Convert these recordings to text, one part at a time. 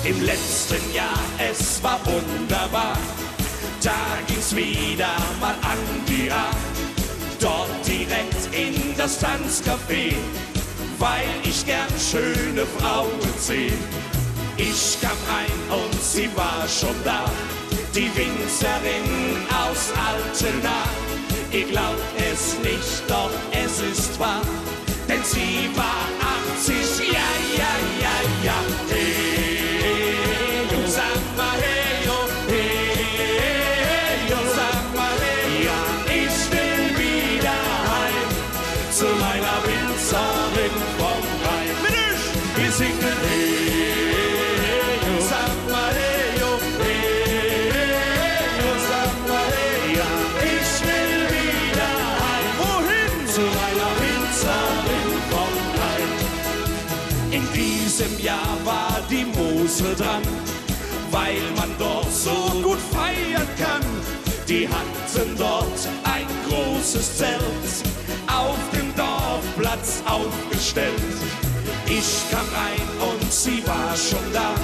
Im letzten Jahr, es war wunderbar, da ging's wieder mal an die A. Dort direkt in das Tanzcafé, weil ich gern schöne Frauen seh. Ich kam rein und sie war schon da, die Winzerin aus Altena. Ihr glaubt es nicht, doch es ist wahr, denn sie war 80, ja, ja, ja, ja. Hey, yo, sag mal, hey, yo, hey, yo, sag mal, hey, ja, ich will wieder heim zu meiner Winzerin vom Rhein. Wir singen, hey, yo, sag mal, hey, yo, sag mal, hey, ja, ich will wieder heim. Wohin? Zu meiner Winzerin vom Rhein. In diesem Jahr war die Mosel dran, weil man dort so gut feiern kann. Die hatten dort ein großes Zelt auf dem Dorfplatz aufgestellt. Ich kam rein und sie war schon da,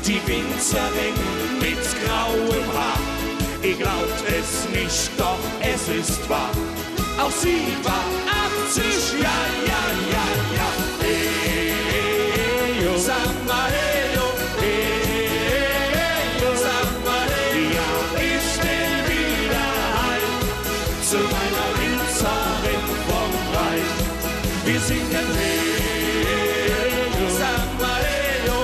die Winzerin mit grauem Haar. Ihr glaubt es nicht, doch es ist wahr, auch sie war 80, ja, ja, ja, ja. Hey, yo, sag mal, hey, yo, sag mal, hey, ja, ich will wieder heim zu meiner Winzerin vom Rhein. Wir singen, hey, yo, sag mal, hey, yo,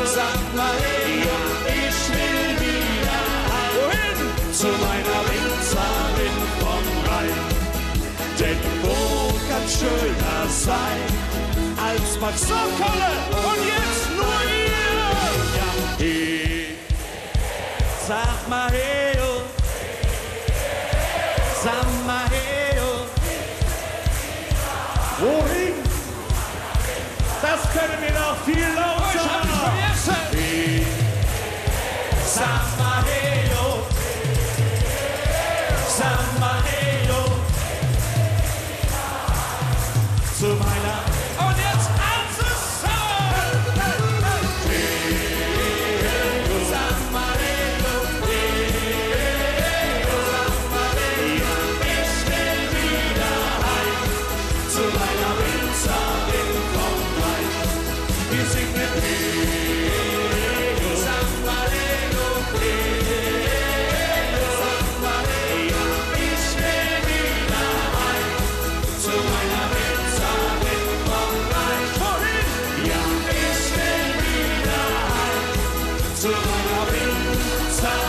sag mal, hey, ja, ich will wieder heim. Wohin? Zu meiner Winzerin vom Rhein. Denn wo kann schöner sein als Max Sokolle und jetzt nur ihr? Ja, hey, sag mal, hey, yo, sag mal, hey, yo. Wohin? Das können wir noch viel lauter machen. Hey, sag mal, hey, yo, sag mal, hey, yo, zu meiner. Und jetzt alles zusammen. Hey, yo, sag mal, hey, yo, sag mal, hey, ja, ich will wieder heim zu meiner Winzerin vom Rhein. Wir singen, hey, yo, sag mal, hey, yo, sag mal, hey, ja, ich will wieder heim zu meiner Winzerin vom Rhein. Wohin? Ja, ich will wieder heim zu meiner Winzerin.